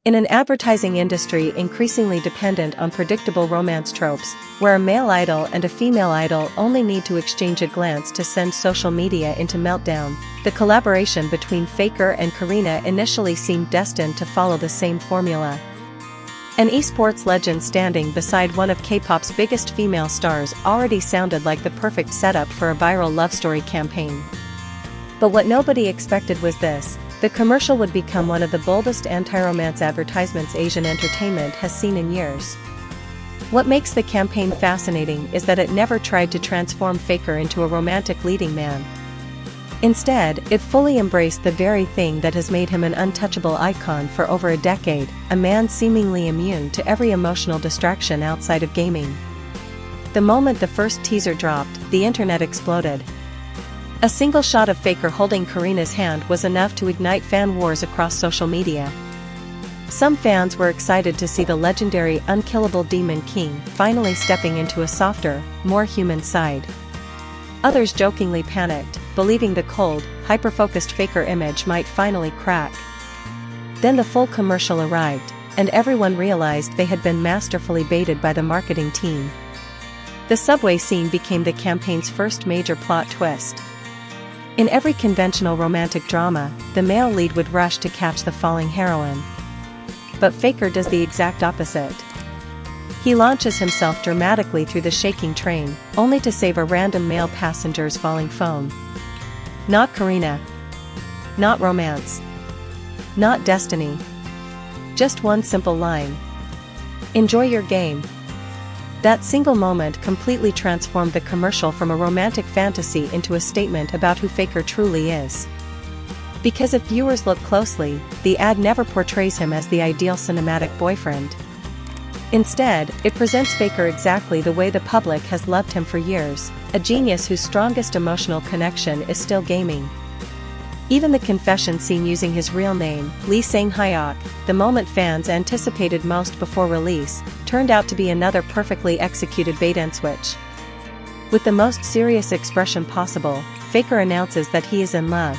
In an advertising industry increasingly dependent on predictable romance tropes, where a male idol and a female idol only need to exchange a glance to send social media into meltdown, the collaboration between Faker and Karina initially seemed destined to follow the same formula. An esports legend standing beside one of K-pop's biggest female stars already sounded like the perfect setup for a viral love story campaign. But what nobody expected was this: the commercial would become one of the boldest anti-romance advertisements Asian entertainment has seen in years. What makes the campaign fascinating is that it never tried to transform Faker into a romantic leading man. Instead, it fully embraced the very thing that has made him an untouchable icon for over a decade, a man seemingly immune to every emotional distraction outside of gaming. The moment the first teaser dropped, the internet exploded. A single shot of Faker holding Karina's hand was enough to ignite fan wars across social media. Some fans were excited to see the legendary unkillable Demon King finally stepping into a softer, more human side. Others jokingly panicked, believing the cold, hyper-focused Faker image might finally crack. Then the full commercial arrived, and everyone realized they had been masterfully baited by the marketing team. The subway scene became the campaign's first major plot twist. In every conventional romantic drama, the male lead would rush to catch the falling heroine. But Faker does the exact opposite. He launches himself dramatically through the shaking train, only to save a random male passenger's falling phone. Not Karina. Not romance. Not destiny. Just one simple line: "Enjoy your game." That single moment completely transformed the commercial from a romantic fantasy into a statement about who Faker truly is. Because if viewers look closely, the ad never portrays him as the ideal cinematic boyfriend. Instead, it presents Faker exactly the way the public has loved him for years, a genius whose strongest emotional connection is still gaming. Even the confession scene using his real name, Lee Sang-hyuk, the moment fans anticipated most before release, turned out to be another perfectly executed bait-and-switch. With the most serious expression possible, Faker announces that he is in love.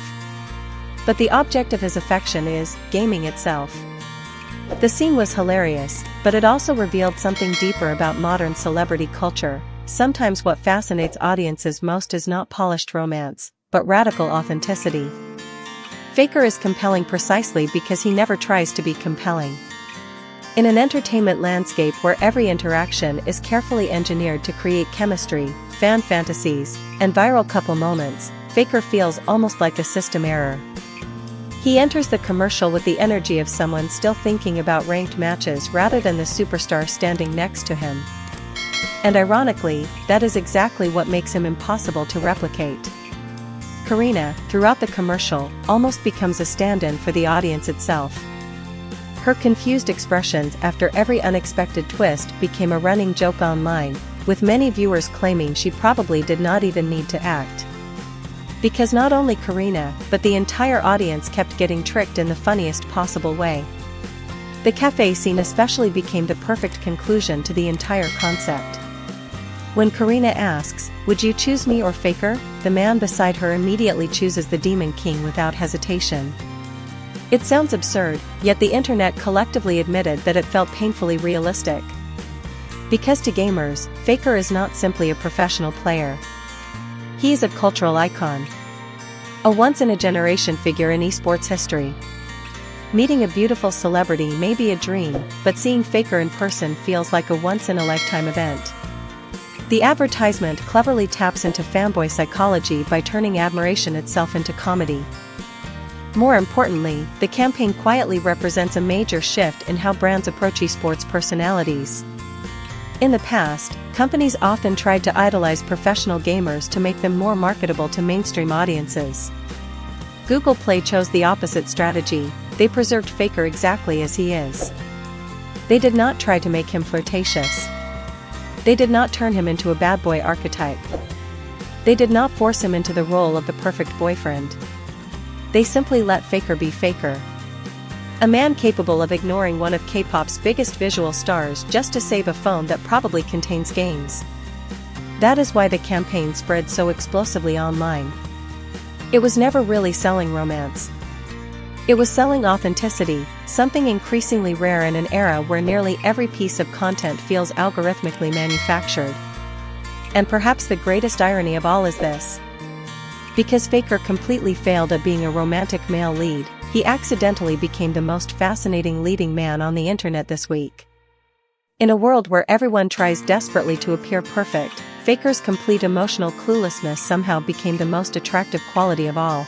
But the object of his affection is gaming itself. The scene was hilarious, but it also revealed something deeper about modern celebrity culture. Sometimes what fascinates audiences most is not polished romance, but radical authenticity. Faker is compelling precisely because he never tries to be compelling. In an entertainment landscape where every interaction is carefully engineered to create chemistry, fan fantasies, and viral couple moments, Faker feels almost like a system error. He enters the commercial with the energy of someone still thinking about ranked matches rather than the superstar standing next to him. And ironically, that is exactly what makes him impossible to replicate. Karina, throughout the commercial, almost becomes a stand-in for the audience itself. Her confused expressions after every unexpected twist became a running joke online, with many viewers claiming she probably did not even need to act. Because not only Karina, but the entire audience kept getting tricked in the funniest possible way. The cafe scene especially became the perfect conclusion to the entire concept. When Karina asks, "Would you choose me or Faker?" the man beside her immediately chooses the Demon King without hesitation. It sounds absurd, yet the internet collectively admitted that it felt painfully realistic. Because to gamers, Faker is not simply a professional player. He is a cultural icon. A once-in-a-generation figure in esports history. Meeting a beautiful celebrity may be a dream, but seeing Faker in person feels like a once-in-a-lifetime event. The advertisement cleverly taps into fanboy psychology by turning admiration itself into comedy. More importantly, the campaign quietly represents a major shift in how brands approach esports personalities. In the past, companies often tried to idolize professional gamers to make them more marketable to mainstream audiences. Google Play chose the opposite strategy. They preserved Faker exactly as he is. They did not try to make him flirtatious. They did not turn him into a bad boy archetype. They did not force him into the role of the perfect boyfriend. They simply let Faker be Faker. A man capable of ignoring one of K-pop's biggest visual stars just to save a phone that probably contains games. That is why the campaign spread so explosively online. It was never really selling romance. It was selling authenticity, something increasingly rare in an era where nearly every piece of content feels algorithmically manufactured. And perhaps the greatest irony of all is this. Because Faker completely failed at being a romantic male lead, he accidentally became the most fascinating leading man on the internet this week. In a world where everyone tries desperately to appear perfect, Faker's complete emotional cluelessness somehow became the most attractive quality of all.